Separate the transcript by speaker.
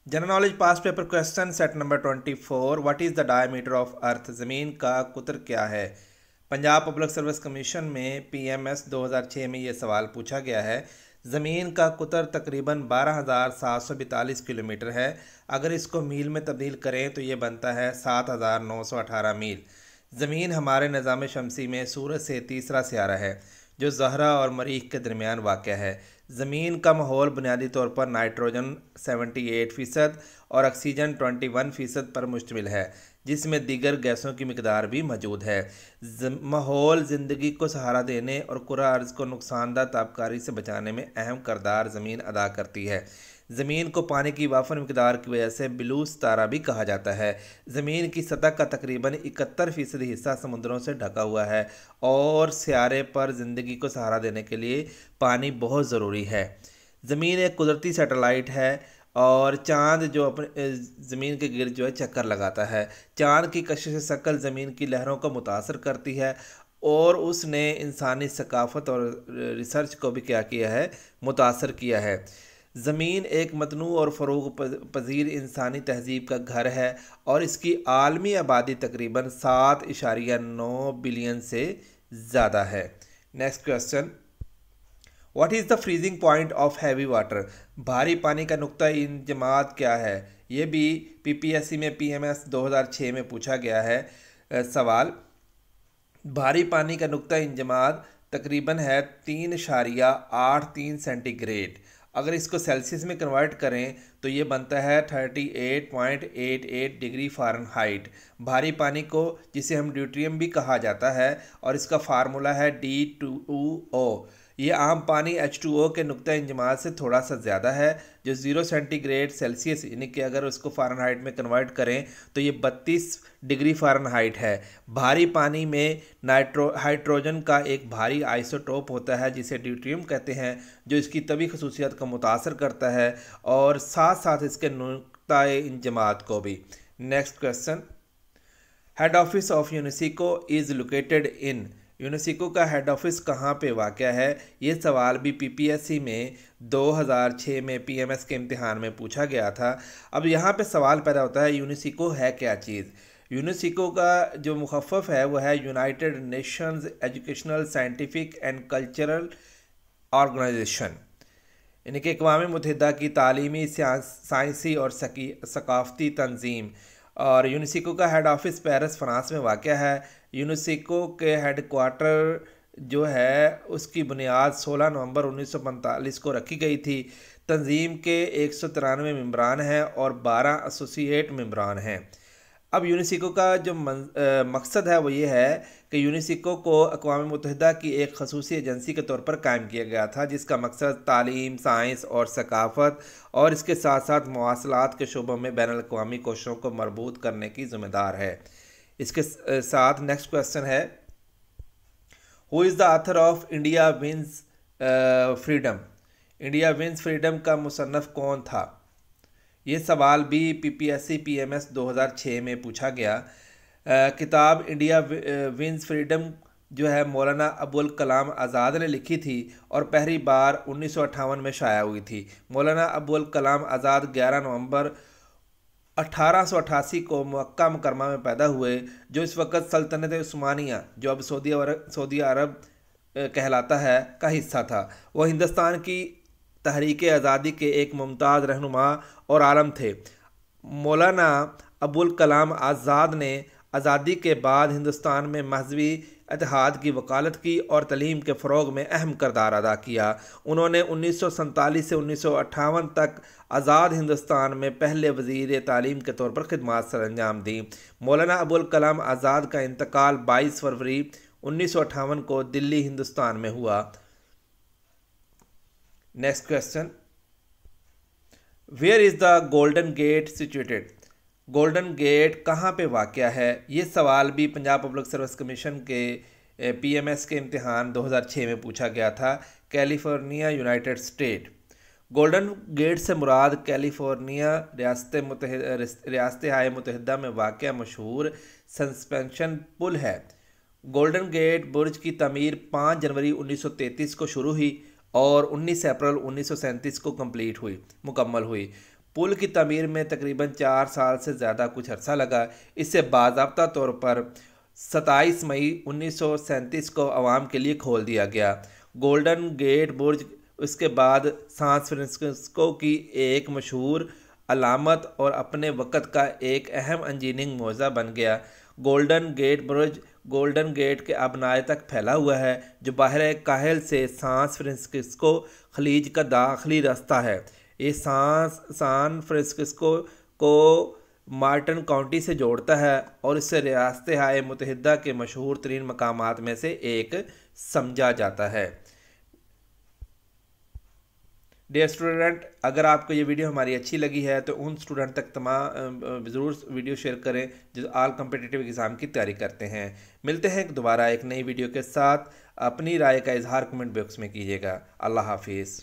Speaker 1: General knowledge pass paper question set number 24। What is the diameter of earth? ज़मीन का कुतर क्या है? पंजाब पब्लिक सर्विस कमीशन में पीएमएस 2006 में ये सवाल पूछा गया है। ज़मीन का कुतर तकरीबन 12,742 किलोमीटर है। अगर इसको मील में तब्दील करें तो ये बनता है 7,918 मील। ज़मीन हमारे निज़ाम शमसी में सूरज से तीसरा सियारा है जो ज़हरा और मरीख के दरमियान वाक़ है। ज़मीन का माहौल बुनियादी तौर पर नाइट्रोजन 78% और ऑक्सीजन 21% पर मुश्तमिल है, जिसमें दीगर गैसों की मिकदार भी मौजूद है। माहौल ज़िंदगी को सहारा देने और कुरा अर्ज़ को नुकसानदा ताबकारी से बचाने में अहम किरदार ज़मीन अदा करती है। ज़मीन को पानी की वाफर मिकदार की वजह से ब्लू सितारा भी कहा जाता है। ज़मीन की सतह का तकरीबन 71% हिस्सा समुद्रों से ढका हुआ है और सियारे पर ज़िंदगी को सहारा देने के लिए पानी बहुत ज़रूरी है। ज़मीन एक कुदरती सैटेलाइट है और चाँद जो अपने ज़मीन के गिर्द जो है चक्कर लगाता है। चाँद की कशिश शक्ल ज़मीन की लहरों को मुतासर करती है और उसने इंसानी सकाफ़त और रिसर्च को भी क्या किया है, मुतासर किया है। ज़मीन एक मतनू और फ़रोग़ पज़ीर इंसानी तहज़ीब का घर है और इसकी आलमी आबादी तकरीबन 7.9 बिलियन से ज़्यादा है। Next question, what is the freezing point of heavy water? भारी पानी का नुक्ता इंजमाद क्या है? ये भी पीपीएससी में पीएमएस 2006 में पूछा गया है। सवाल, भारी पानी का नुक्ता इंजमाद तकरीबन है 3.83 सेंटीग्रेड। अगर इसको सेल्सियस में कन्वर्ट करें तो ये बनता है 38.88 डिग्री फ़ारेनहाइट। भारी पानी को, जिसे हम ड्यूटेरियम भी कहा जाता है, और इसका फार्मूला है D2O। ये आम पानी H2O के नुक्ता इंजमाद से थोड़ा सा ज़्यादा है, जो 0 सेंटीग्रेड सेल्सियस यानी कि अगर उसको फ़ारेनहाइट में कन्वर्ट करें तो ये 32 डिग्री फ़ारेनहाइट है। भारी पानी में हाइड्रोजन का एक भारी आइसोटोप होता है जिसे ड्यूटेरियम कहते हैं, जो इसकी तभी खसूसियत को मुतासर करता है और साथ साथ इसके नुक्ता इंजमाद को भी। Next question, head office of UNESCO is located in? UNESCO का हेड ऑफिस कहाँ पे वाक़या है? ये सवाल भी पीपीएससी में 2006 में पीएमएस के इम्तिहान में पूछा गया था। अब यहाँ पे सवाल पैदा होता है, यूनेस्को है क्या चीज़? यूनेस्को का जो मुखफ़्फ़ है वो है United Nations educational, scientific and cultural organisation, यानी कि अक़वाम मुत्तहिदा की तालीमी, साइंसी और सकाफ़ती तंजीम। और यूनेस्को का हेड ऑफिस पेरिस, फ्रांस में वाक़ है। यूनेस्को के हेड क्वार्टर जो है उसकी बुनियाद 16 नवंबर 1945 को रखी गई थी। तंजीम के 193 मेंबरान हैं और 12 एसोसिएट मेंबरान हैं। अब यूनेस्को का जो मकसद है वो ये है कि यूनेस्को को अक़वाम मुत्तहिदा की एक खसूसी एजेंसी के तौर पर कायम किया गया था, जिसका मकसद तालीम, साइंस और सकाफ़त और इसके साथ साथ मवासलात के शोबों में बैनुल अक़वामी कोशिशों को मरबूत करने की ज़िम्मेदार है। इसके साथ नेक्स्ट क्वेश्चन है, who is the author of India wins freedom? India wins freedom का मुसन्नफ़ कौन था? ये सवाल भी पीपीएससी पीएमएस 2006 में पूछा गया। किताब इंडिया विंस फ्रीडम जो है मौलाना अबुल कलाम आज़ाद ने लिखी थी और पहली बार 1958 में शाया हुई थी। मौलाना अबुल कलाम आज़ाद 11 नवंबर 1888 को मक्का मुकरमा में पैदा हुए, जो इस वक्त सल्तनत उस्मानिया, जो अब सऊदी अरब कहलाता है, का हिस्सा था। वह हिंदुस्तान की तहरीक आज़ादी के एक मुमताज़ रहनुमा और आलम थे। मौलाना अबुल कलाम आज़ाद ने आज़ादी के बाद हिंदुस्तान में मजहबी इत्तेहाद की वकालत की और तलीम के फ़रोग़ में अहम किरदार अदा किया। उन्होंने 1947 से 1958 तक आज़ाद हिंदुस्तान में पहले वज़ीर तालीम के तौर पर खिदमत सरअंजाम दी। मौलाना अबुल कलाम आज़ाद का इंतकाल 22 फरवरी 1958 को दिल्ली, हिंदुस्तान में हुआ। Next question, where is the golden gate situated? Golden gate कहाँ पे वाक़या है? ये सवाल भी पंजाब पब्लिक सर्विस कमीशन के पीएमएस के इम्तिहान 2006 में पूछा गया था। California, United state. Golden gate से मुराद कैलिफोर्निया रियासत हाय मुत्तहिदा में वाक़या मशहूर सस्पेंशन पुल है। गोल्डन गेट बुर्ज की तमीर 5 जनवरी 1933 को शुरू हुई और 19 अप्रैल 1937 को मुकम्मल हुई। पुल की तमीर में तकरीबन 4 साल से ज़्यादा कुछ अरसा लगा। इसे बाज़ाब्ता तौर पर 27 मई 1937 को आवाम के लिए खोल दिया गया। गोल्डन गेट बुर्ज उसके बाद सांन फ्रांसिस्को की एक मशहूर अलामत और अपने वक़्त का एक अहम इंजीनियरिंग मौज़ा बन गया। गोल्डन गेट बुर्ज गोल्डन गेट के अबनाए तक फैला हुआ है, जो बाहर काहिल से सांन फ्रांसिस्को खलीज का दाखिली रास्ता है। ये सांन फ्रांसिस्को को मार्टिन काउंटी से जोड़ता है और इसे रियासत हाय मुत्तहिदा के मशहूर तरीन मकामात में से एक समझा जाता है। डियर स्टूडेंट, अगर आपको ये वीडियो हमारी अच्छी लगी है तो उन स्टूडेंट तक ज़रूर वीडियो शेयर करें जो ऑल कम्पिटिटिव एग्ज़ाम की तैयारी करते हैं। मिलते हैं दोबारा एक नई वीडियो के साथ। अपनी राय का इजहार कमेंट बॉक्स में कीजिएगा। अल्लाह हाफिज़।